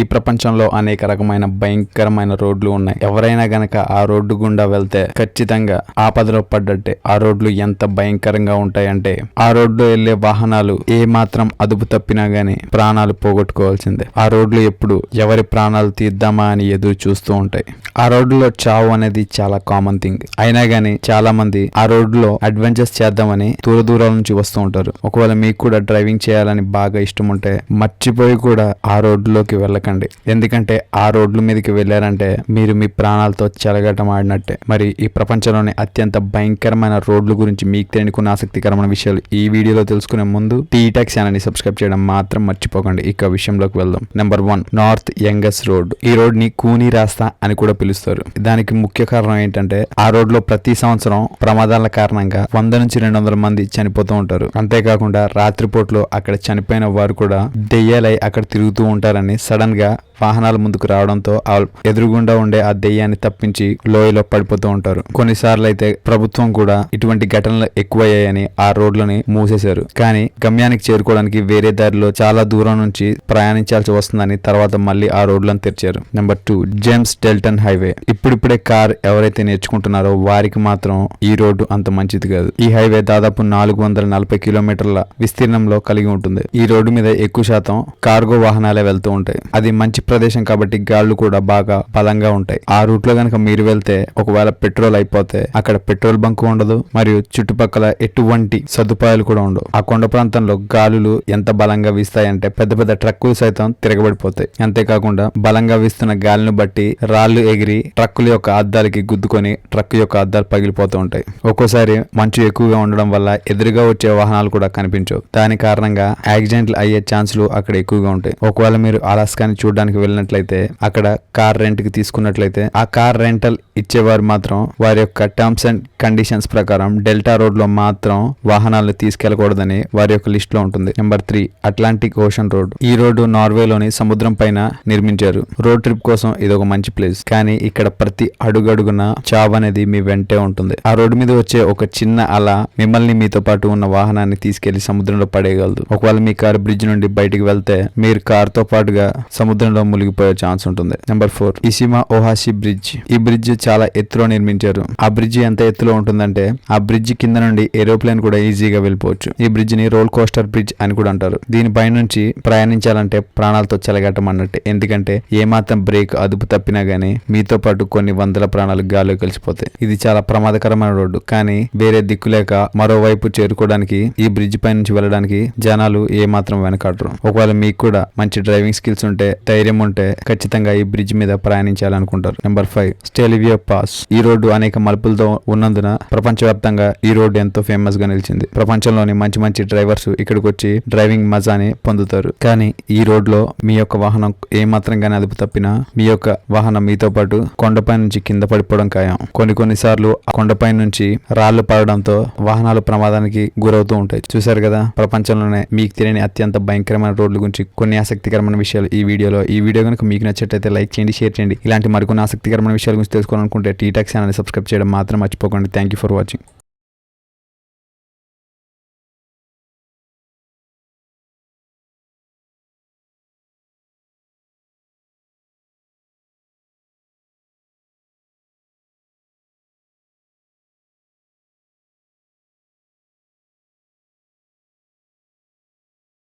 ఈ ప్రపంచంలో అనేక రకమైన భయంకరమైన రోడ్లు ఉన్నాయి. ఎవరైనా గనక ఆ రోడ్డు గుండా వెళ్తే ఖచ్చితంగా ఆపదలో పడ్డట్టే. ఆ రోడ్లు ఎంత భయంకరంగా ఉంటాయంటే ఆ రోడ్లో వెళ్లే వాహనాలు ఏ మాత్రం అదుపు తప్పినా గానీ ప్రాణాలు పోగొట్టుకోవాల్సిందే. ఆ రోడ్లు ఎప్పుడు ఎవరి ప్రాణాలు తీద్దామా అని ఎదురు చూస్తూ ఉంటాయి. ఆ రోడ్డులో చావు అనేది చాలా కామన్ థింగ్. అయినా గానీ చాలా మంది ఆ రోడ్డులో అడ్వెంచర్స్ చేద్దామని దూరాల నుంచి వస్తూ ఉంటారు. ఒకవేళ మీకు కూడా డ్రైవింగ్ చేయాలని బాగా ఇష్టం ఉంటే మర్చిపోయి కూడా ఆ రోడ్డులోకి వెళ్ళకండి. ఎందుకంటే ఆ రోడ్ల మీదకి వెళ్ళారంటే మీరు మీ ప్రాణాలతో చెలగటమాడినట్టే. మరి ఈ ప్రపంచంలోని అత్యంత భయంకరమైన రోడ్ల గురించి మీకు తెలియని కొన్ని ఆసక్తికరమైన విషయాలు ఈ వీడియోలో తెలుసుకునే ముందు టీటాక్ ఛానల్ ని సబ్స్క్రైబ్ చేయడం మాత్రం మర్చిపోకండి. ఇక విషయంలోకి వెళ్దాం. Number 1, north youngest road. ఈ రోడ్ ని కూనీ రాస్తా అని కూడా పిలుస్తారు. దానికి ముఖ్య కారణం ఏంటంటే ఆ రోడ్ లో ప్రతి సంవత్సరం ప్రమాదాల కారణంగా 100 నుంచి 200 మంది చనిపోతూ ఉంటారు. అంతేకాకుండా రాత్రిపూట్లో అక్కడ చనిపోయిన వారు కూడా దెయ్యాలై అక్కడ తిరుగుతూ ఉంటారని సడన్ గా వాహనాల ముందుకు రావడంతో ఎదురుగుండా ఉండే ఆ దెయ్యాన్ని తప్పించి లోయలో పడిపోతూ ఉంటారు. కొన్నిసార్లు అయితే ప్రభుత్వం కూడా ఇటువంటి ఘటనలు ఎక్కువయ్యాయని ఆ రోడ్లని మూసేశారు. కానీ గమ్యానికి చేరుకోవడానికి వేరే దారిలో చాలా దూరం నుంచి ప్రయాణించాల్సి వస్తుందని తర్వాత మళ్ళీ ఆ రోడ్లను తెరిచారు. Number 2, James Dalton highway. ఇప్పుడిప్పుడే కార్ ఎవరైతే నేర్చుకుంటున్నారో వారికి మాత్రం ఈ రోడ్డు అంత మంచిది కాదు. ఈ హైవే దాదాపు 440 కిలోమీటర్ల విస్తీర్ణంలో కలిగి ఉంటుంది. ఈ రోడ్డు మీద ఎక్కువ శాతం కార్గో వాహనాలే వెళ్తూ ఉంటాయి. అది మంచి ప్రదేశం కాబట్టి గాళ్లు కూడా బాగా బలంగా ఉంటాయి. ఆ రూట్ లో గనక మీరు వెళ్తే ఒకవేళ పెట్రోల్ అయిపోతే అక్కడ పెట్రోల్ బంక్ ఉండదు, మరియు చుట్టుపక్కల ఎటువంటి సదుపాయాలు కూడా ఉండవు. ఆ కొండ ప్రాంతంలో గాలులు ఎంత బలంగా వీస్తాయంటే పెద్ద పెద్ద ట్రక్కులు సైతం తిరగబడిపోతాయి. అంతేకాకుండా బలంగా వీస్తున్న గాలిని బట్టి రాళ్లు ఎగిరి ట్రక్కుల యొక్క అద్దాలకి గుద్దుకొని ట్రక్ యొక్క అద్దాలు పగిలిపోతూ ఉంటాయి. ఒక్కోసారి మంచు ఎక్కువగా ఉండడం వల్ల ఎదురుగా వచ్చే వాహనాలు కూడా కనిపించవు. దాని కారణంగా యాక్సిడెంట్లు అయ్యే ఛాన్సులు అక్కడ ఎక్కువగా ఉంటాయి. ఒకవేళ మీరు అలాస్కాని చూడడానికి వెళ్ళినట్లయితే అక్కడ కార్ రెంట్ కి తీసుకున్నట్లయితే ఆ కార్ రెంటల్ ఇచ్చేవారు మాత్రం వారి యొక్క టర్మ్స్ అండ్ కండిషన్స్ ప్రకారం డెల్టా రోడ్ లో మాత్రం వాహనాలను తీసుకెళ్లకూడదని వారి యొక్క లిస్ట్ లో ఉంటుంది. Number 3, Atlantic ocean road. ఈ రోడ్డు నార్వేలోని సముద్రం పైన నిర్మించారు. రోడ్ ట్రిప్ కోసం ఇది ఒక మంచి ప్లేస్. కానీ ఇక్కడ ప్రతి అడుగడుగున చావు అనేది మీ వెంటే ఉంటుంది. ఆ రోడ్డు మీద వచ్చే ఒక చిన్న అల మిమ్మల్ని మీతో పాటు ఉన్న వాహనాన్ని తీసుకెళ్లి సముద్రంలో పడేయగలదు. ఒకవేళ మీ కార్ బ్రిడ్జ్ నుండి బయటికి వెళ్తే మీరు కార్ తో పాటుగా సముద్రంలో మునిగిపోయే ఛాన్స్ ఉంటుంది. Number 4, Eshima Ohashi bridge. ఈ బ్రిడ్జ్ చాలా ఎత్తులో నిర్మించారు. ఆ బ్రిడ్జ్ ఎంత ఎత్తులో ఉంటుందంటే ఆ బ్రిడ్జ్ కింద నుండి ఏరోప్లేన్ కూడా ఈజీగా వెళ్ళిపోవచ్చు. ఈ బ్రిడ్జ్ ని రోల్ కోస్టర్ బ్రిడ్జ్ అని కూడా అంటారు. దీనిపై నుంచి ప్రయాణించాలంటే ప్రాణాలతో చెలగట్టమన్నట్టే. ఎందుకంటే ఏమాత్రం బ్రేక్ అదుపు తప్పినా గానీ మీతో పాటు కొన్ని వందల ప్రాణాలు గాల్లో కలిసిపోతాయి. ఇది చాలా ప్రమాదకరమైన రోడ్డు. కానీ వేరే దిక్కులేక మరోవైపు చేరుకోవడానికి ఈ బ్రిడ్జ్ పై నుంచి వెళ్ళడానికి జనాలు ఏమాత్రం వెనకాడరు. ఒకవేళ మీకు కూడా మంచి డ్రైవింగ్ స్కిల్స్ ఉంటే ధైర్యం ఉంటే ఖచ్చితంగా ఈ బ్రిడ్జ్ మీద ప్రయాణించాలనుకుంటారు. Number 5, Stelvio pass. ఈ రోడ్డు అనేక మలుపులతో ఉన్నందున ప్రపంచవ్యాప్తంగా ఈ రోడ్డు ఎంతో ఫేమస్ గా నిలిచింది. ప్రపంచంలోని మంచి మంచి డ్రైవర్స్ ఇక్కడికి వచ్చి డ్రైవింగ్ మజాని పొందుతారు. కానీ ఈ రోడ్ లో మీ యొక్క వాహనం ఏమాత్రం గానీ అదుపు తప్పినా మీ యొక్క వాహనం మీతో పాటు కొండపై నుంచి కింద పడిపోవడం ఖాయం. కొన్నిసార్లు ఆ కొండపై నుంచి రాళ్లు పడడంతో వాహనాలు ప్రమాదానికి గురవుతూ ఉంటాయి. చూసారు కదా, ప్రపంచంలోనే మీకు తెలియని అత్యంత భయంకరమైన రోడ్ల గురించి కొన్ని ఆసక్తికరమైన విషయాలు ఈ వీడియోలో. ఈ వీడియో కనుక మీకు నచ్చినట్లయితే లైక్ చేయండి, షేర్ చేయండి. ఇలాంటి మరికొన్ని ఆసక్తికరమైన విషయాల గురించి తెలుసుకోవాలనుకుంటే టీటాక్ ఛానల్ ని సబ్స్క్రైబ్ చేయడం మాత్రం మర్చిపోకండి. Thank you for watching.